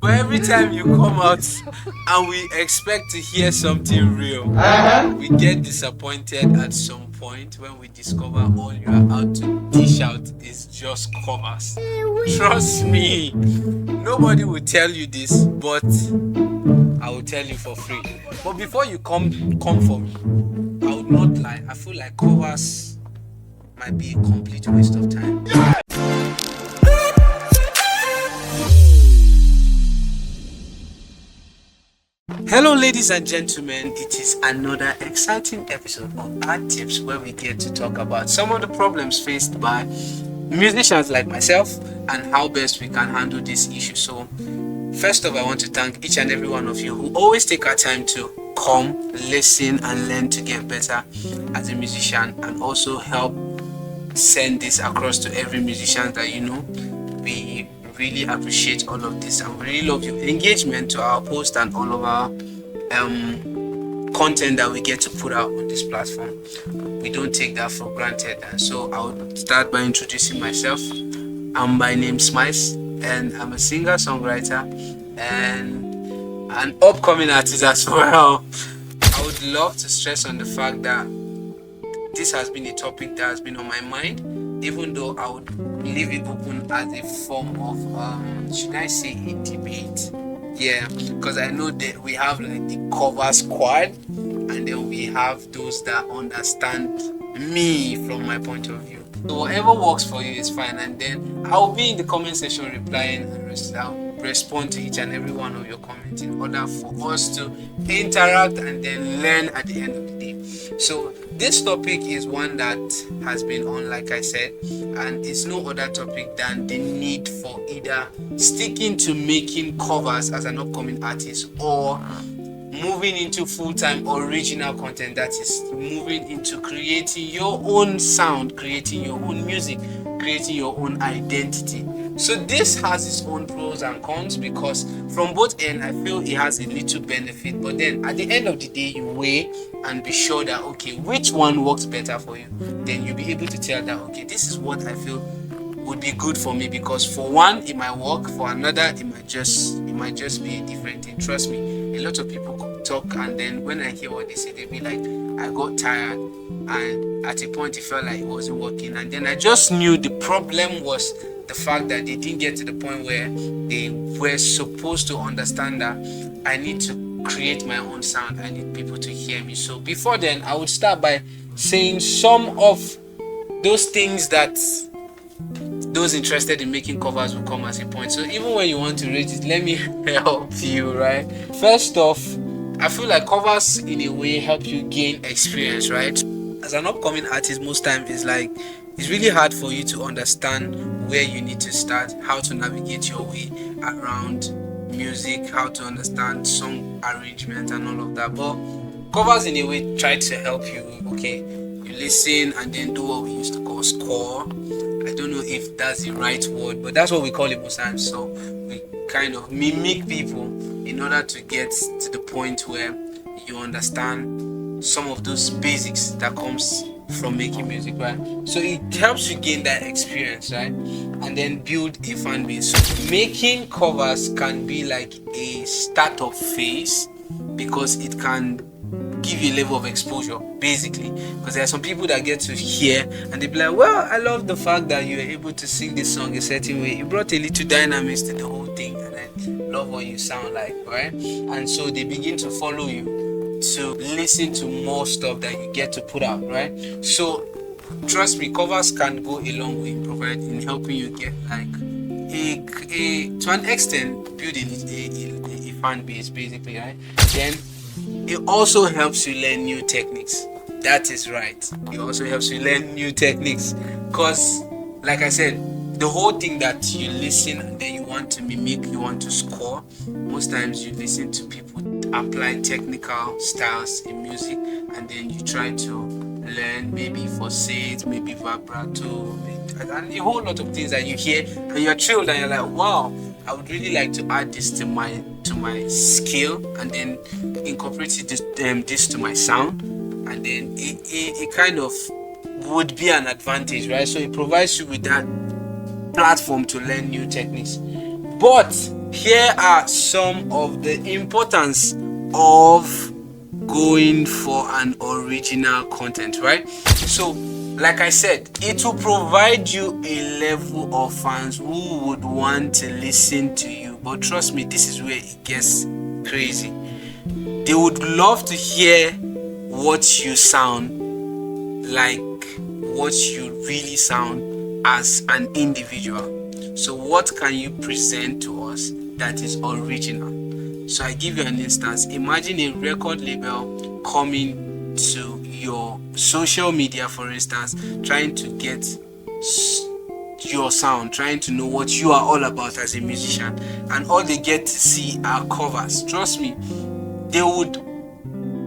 But every time you come out and we expect to hear something real, we get disappointed at some point when we discover all you are out to dish out is just covers. Trust me, nobody will tell you this, but I will tell you for free. But before you come for me, I would not lie. I feel like covers might be a complete waste of time. Hello ladies and gentlemen, it is another exciting episode of ArtTips where we get to talk about some of the problems faced by musicians like myself and how best we can handle this issue. So first off, I want to thank each and every one of you who always take our time to come, listen and learn to get better as a musician, and also help send this across to every musician that you know. We really appreciate all of this and we really love your engagement to our post and all of our content that we get to put out on this platform. We don't take that for granted. And so I would start by introducing myself. My name's Smice and I'm a singer, songwriter and an upcoming artist as well. I would love to stress on the fact that this has been a topic that has been on my mind, even though I would leave it open as a form of should I say a debate. Yeah, because I know that we have like the cover squad and then we have those that understand me from my point of view. So whatever works for you is fine, and then I'll be in the comment section replying and I'll respond to each and every one of your comments in order for us to interact and then learn at the end of the day. So this topic is one that has been on, like I said, and it's no other topic than the need for either sticking to making covers as an upcoming artist or moving into full-time original content, that is moving into creating your own sound, creating your own music, creating your own identity. So this has its own pros and cons, because from both ends I feel it has a little benefit, but then at the end of the day you weigh and be sure that okay, which one works better for you. Then you'll be able to tell that okay, this is what I feel would be good for me, because for one it might work, for another it might just be a different thing. Trust me, a lot of people talk and then when I hear what they say, they be like, I got tired and at a point it felt like it wasn't working, and then I just knew the problem was the fact that they didn't get to the point where they were supposed to understand that I need to create my own sound, I need people to hear me. So before then I would start by saying some of those things that those interested in making covers will come as a point. So even when you want to rate it, let me help you, right? First off, I feel like covers in a way help you gain experience, right? As an upcoming artist, most times it's really hard for you to understand where you need to start, how to navigate your way around music, how to understand song arrangement and all of that. But covers in a way try to help you. Okay, you listen and then do what we used to call score. I don't know if that's the right word, but that's what we call it most times. So we kind of mimic people in order to get to the point where you understand some of those basics that comes from making music, right? So it helps you gain that experience, right? And then build a fan base. So making covers can be like a startup phase because it can give you a level of exposure, basically, because there are some people that get to hear and they be like, well, I love the fact that you were able to sing this song a certain way, you brought a little dynamics to the whole thing, and I love what you sound like, right? And so they begin to follow you to listen to more stuff that you get to put out, right? So trust me, covers can go a long way in helping you get like a to an extent build a fan base, basically, right? Then it also helps you learn new techniques. That is right. It also helps you learn new techniques because, like I said, the whole thing that you listen and then you want to mimic, you want to score, most times you listen to people apply technical styles in music and then you try to learn maybe falsetto, maybe vibrato, and a whole lot of things that you hear and you're thrilled and you're like, wow, I would really like to add this to my skill and then incorporate this to my sound, and then it kind of would be an advantage, right? So it provides you with that platform to learn new techniques. But here are some of the importance of going for an original content, right? So like I said, it will provide you a level of fans who would want to listen to you. But trust me, this is where it gets crazy. They would love to hear what you sound like, what you really sound as an individual. So what can you present to us that is original? So I give you an instance. Imagine a record label coming to your social media, for instance, trying to get your sound, trying to know what you are all about as a musician, and all they get to see are covers. Trust me,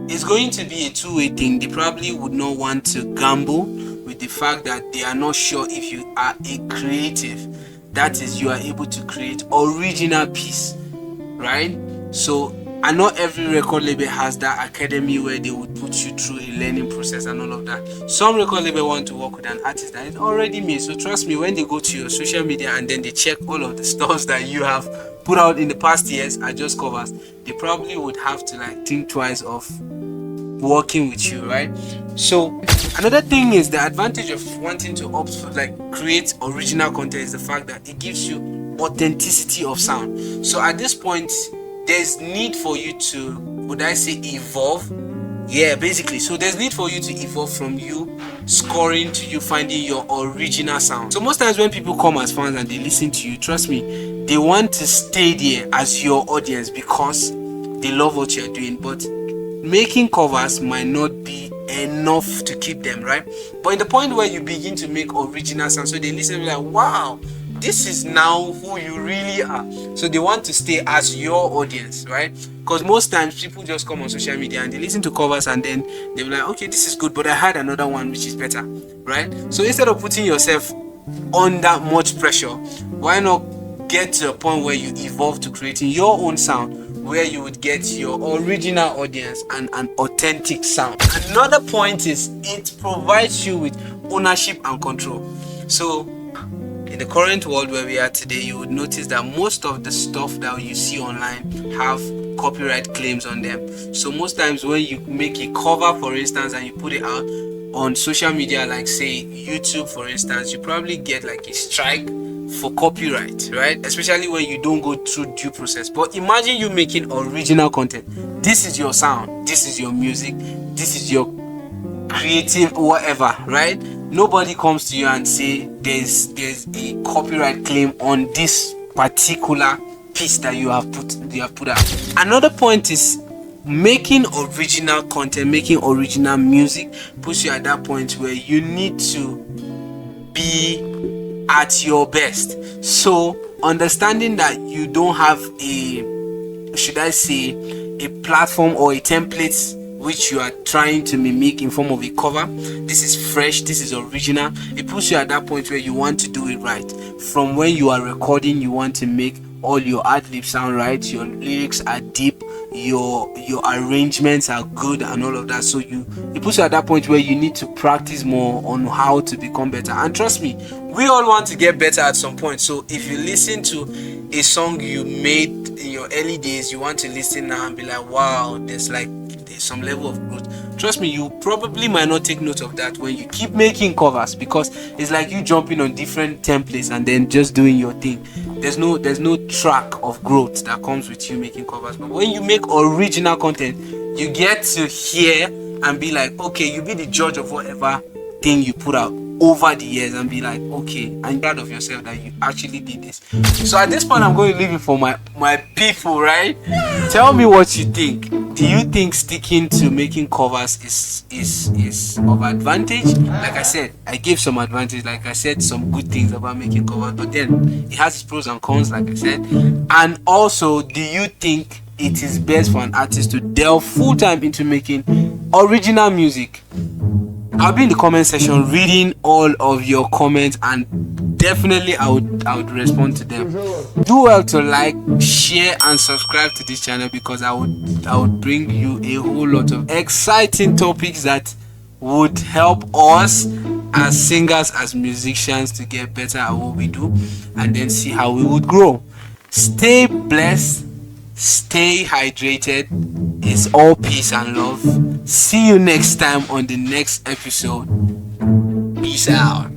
it's going to be a two-way thing. They probably would not want to gamble with the fact that they are not sure if you are a creative, that is, you are able to create original piece, right? So, and not every record label has that academy where they would put you through a learning process and all of that. Some record label want to work with an artist that is already made. So trust me, when they go to your social media and then they check all of the stuff that you have put out in the past years are just covers, they probably would have to like think twice of working with you, right? So another thing is the advantage of wanting to opt for like create original content is the fact that it gives you authenticity of sound. So at this point, there's need for you to, would I say, evolve? Yeah, basically. So there's need for you to evolve from you scoring to you finding your original sound. So most times when people come as fans and they listen to you, trust me, they want to stay there as your audience because they love what you're doing. But making covers might not be enough to keep them, right? But in the point where you begin to make original sound, so they listen and be like, wow, this is now who you really are. So they want to stay as your audience, right? Because most times people just come on social media and they listen to covers and then they're like, okay, this is good, but I had another one which is better, right? So instead of putting yourself under much pressure, why not get to a point where you evolve to creating your own sound, where you would get your original audience and an authentic sound. Another point is it provides you with ownership and control. So in the current world where we are today, you would notice that most of the stuff that you see online have copyright claims on them. So most times when you make a cover, for instance, and you put it out on social media, like say YouTube, for instance, you probably get like a strike for copyright, right? Especially when you don't go through due process. But imagine you making original content. This is your sound, this is your music, this is your creative whatever, right? Nobody comes to you and say there's a copyright claim on this particular piece that you have put out. Another point is making original content, making original music puts you at that point where you need to be at your best. So understanding that you don't have a, should I say, a platform or a template which you are trying to mimic in form of a cover, this is fresh, this is original. It puts you at that point where you want to do it right. From when you are recording, you want to make all your ad-libs sound right, your lyrics are deep, your arrangements are good and all of that. So it puts you at that point where you need to practice more on how to become better. And trust me, we all want to get better at some point. So if you listen to a song you made in your early days, you want to listen now and be like, wow, there's some level of growth. Trust me, you probably might not take note of that when you keep making covers, because it's like you jumping on different templates and then just doing your thing. There's no track of growth that comes with you making covers. But when you make original content, you get to hear and be like, okay, you be the judge of whatever thing you put out over the years and be like, okay, I'm proud of yourself that you actually did this. So at this point, I'm going to leave it for my people, right? Tell me what you think. Do you think sticking to making covers is of advantage? Like I said, I gave some advantage. Like I said, some good things about making covers, but then it has its pros and cons, like I said. And also, do you think it is best for an artist to delve full time into making original music? I'll be in the comment section reading all of your comments, and definitely I would respond to them. Do well to like, share and subscribe to this channel, because I would bring you a whole lot of exciting topics that would help us as singers, as musicians, to get better at what we do and then see how we would grow. Stay blessed, stay hydrated. It's all peace and love. See you next time on the next episode. Peace out.